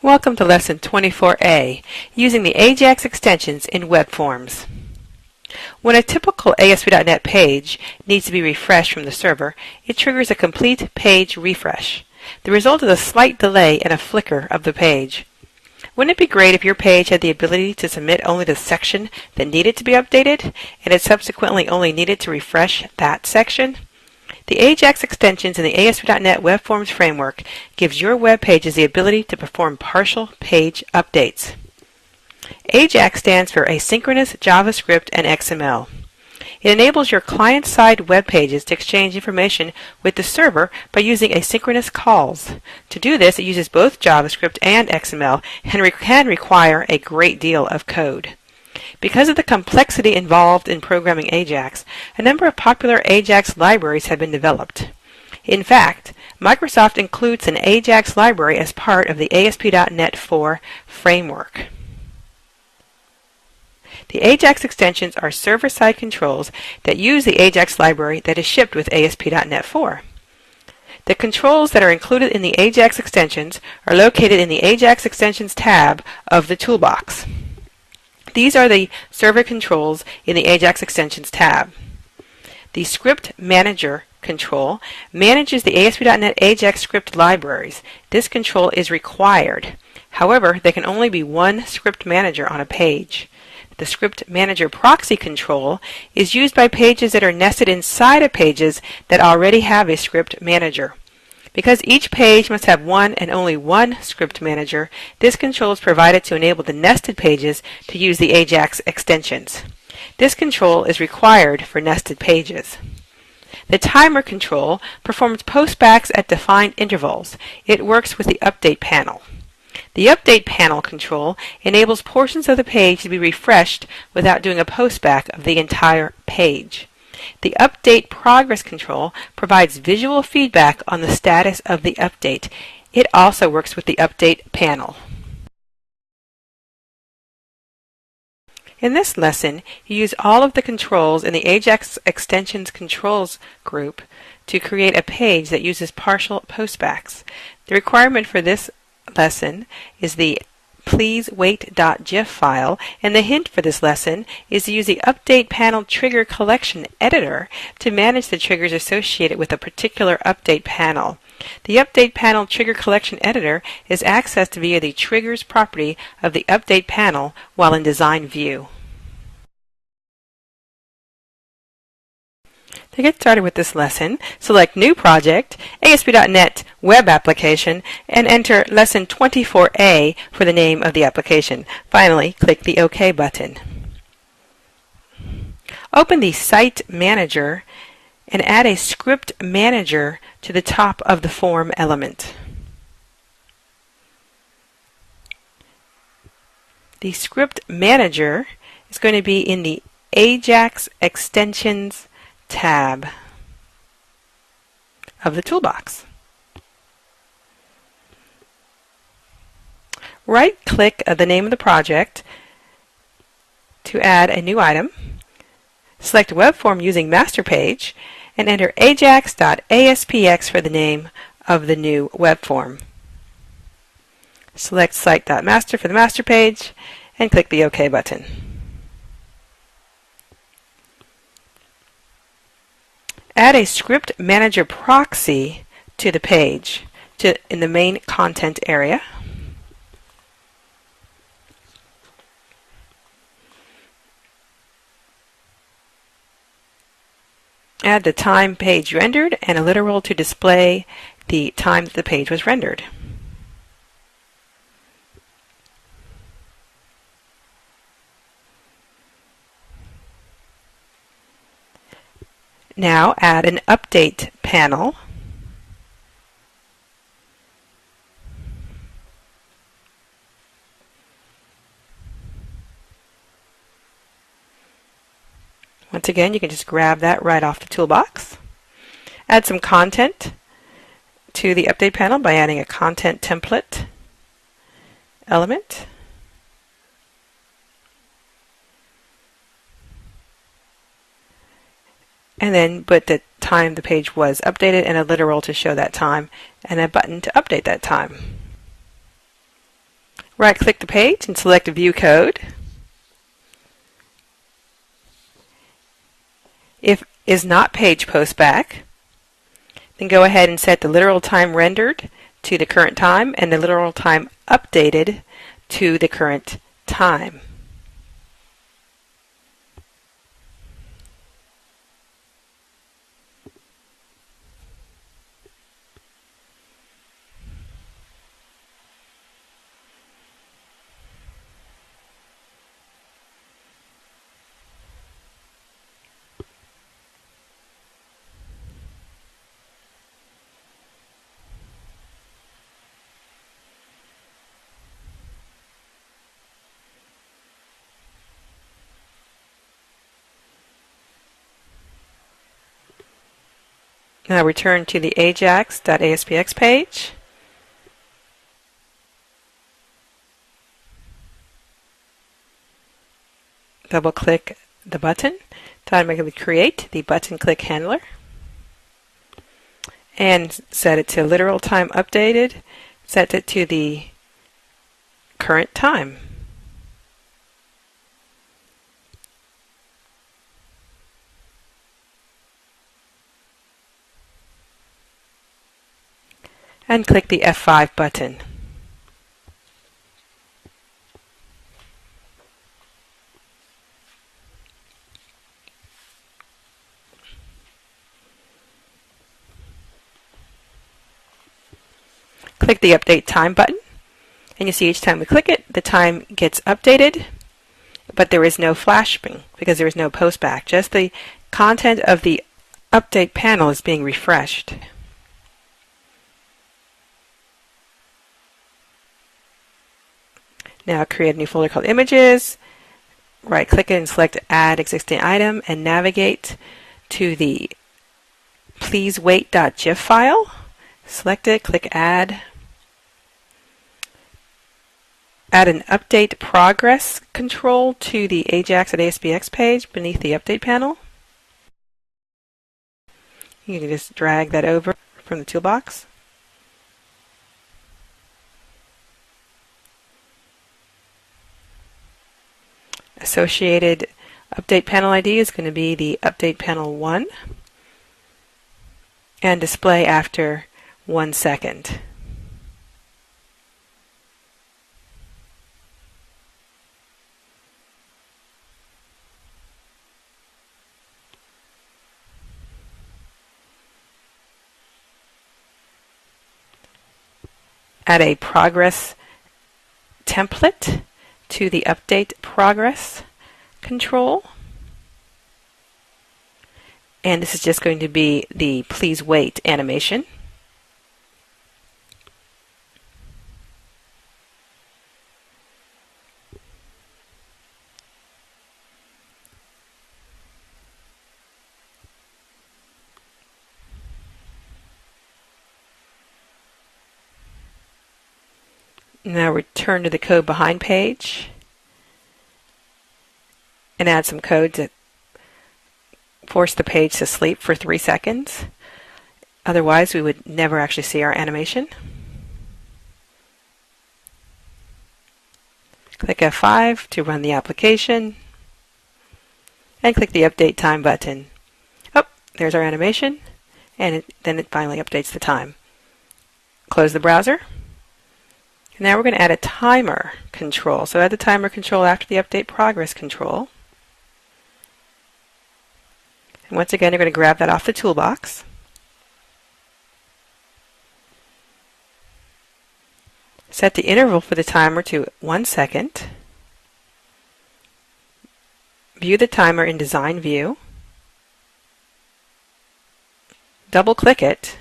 Welcome to Lesson 24A, using the AJAX extensions in web forms. When a typical ASP.NET page needs to be refreshed from the server, it triggers a complete page refresh. The result is a slight delay and a flicker of the page. Wouldn't it be great if your page had the ability to submit only the section that needed to be updated, and it subsequently only needed to refresh that section? The AJAX extensions in the ASP.NET Web Forms framework gives your web pages the ability to perform partial page updates. AJAX stands for Asynchronous JavaScript and XML. It enables your client-side web pages to exchange information with the server by using asynchronous calls. To do this, it uses both JavaScript and XML and can require a great deal of code. Because of the complexity involved in programming AJAX, a number of popular AJAX libraries have been developed. In fact, Microsoft includes an AJAX library as part of the ASP.NET 4 framework. The AJAX extensions are server-side controls that use the AJAX library that is shipped with ASP.NET 4. The controls that are included in the AJAX extensions are located in the AJAX Extensions tab of the toolbox. These are the server controls in the AJAX Extensions tab. The Script Manager control manages the ASP.NET AJAX script libraries. This control is required. However, there can only be one script manager on a page. The Script Manager proxy control is used by pages that are nested inside of pages that already have a script manager. Because each page must have one and only one script manager, this control is provided to enable the nested pages to use the AJAX extensions. This control is required for nested pages. The Timer control performs postbacks at defined intervals. It works with the Update panel. The Update panel control enables portions of the page to be refreshed without doing a postback of the entire page. The Update Progress control provides visual feedback on the status of the update. It also works with the Update panel. In this lesson, you use all of the controls in the AJAX Extensions Controls group to create a page that uses partial postbacks. The requirement for this lesson is the pleasewait.gif file, and the hint for this lesson is to use the Update Panel Trigger Collection Editor to manage the triggers associated with a particular update panel. The Update Panel Trigger Collection Editor is accessed via the Triggers property of the Update panel while in Design View. To get started with this lesson, select New Project, ASP.NET Web Application, and enter Lesson 24A for the name of the application. Finally, click the OK button. Open the Site Manager and add a Script Manager to the top of the form element. The Script Manager is going to be in the AJAX Extensions tab of the toolbox. Right-click the name of the project to add a new item. Select Web Form using Master Page and enter ajax.aspx for the name of the new web form. Select Site.master for the master page and click the OK button. Add a Script Manager proxy to the page in the main content area. Add the time page rendered and a literal to display the time that the page was rendered. Now add an Update panel. Once again, you can just grab that right off the toolbox. Add some content to the Update panel by adding a Content Template element. And then put the time the page was updated and a literal to show that time and a button to update that time. Right-click the page and select View Code. If is not page postback, then go ahead and set the literal time rendered to the current time and the literal time updated to the current time. Now return to the ajax.aspx page. Double-click the button to automatically create the button click handler and set it to literal time updated. Set it to the current time. And click the F5 button. Click the Update Time button, and you see each time we click it, the time gets updated, but there is no flashing because there is no postback. Just the content of the update panel is being refreshed. Now create a new folder called Images, right-click it and select Add Existing Item and navigate to the pleasewait.gif file. Select it, click Add. Add an Update Progress control to the ajax.aspx page beneath the Update panel. You can just drag that over from the toolbox. Associated Update Panel ID is going to be the Update Panel 1 and display after 1 second. Add a progress template to the Update Progress control. And this is just going to be the Please Wait animation. Now return to the Code Behind page and add some code to force the page to sleep for 3 seconds. Otherwise, we would never actually see our animation. Click F5 to run the application and click the Update Time button. Oh, there's our animation, and then it finally updates the time. Close the browser. Now we're going to add a timer control. So add the timer control after the Update Progress control. And once again, you're going to grab that off the toolbox. Set the interval for the timer to 1 second. View the timer in Design View. Double-click it.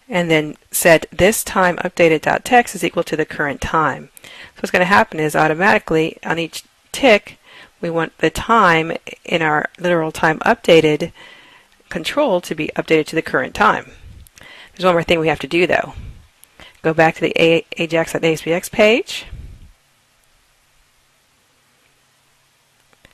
And then set this time updated.text is equal to the current time. So what's going to happen is automatically on each tick we want the time in our literal time updated control to be updated to the current time. There's one more thing we have to do though. Go back to the ajax.aspx page.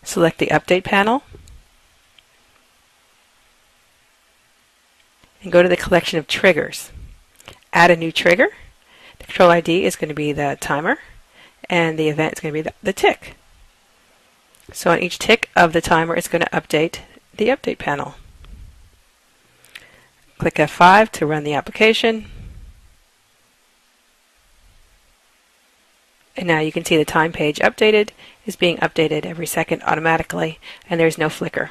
Select the Update panel. And go to the collection of triggers. Add a new trigger. The control ID is going to be the timer, and the event is going to be the tick. So on each tick of the timer, it's going to update the update panel. Click F5 to run the application. And now you can see the time page updated is being updated every second automatically, and there's no flicker.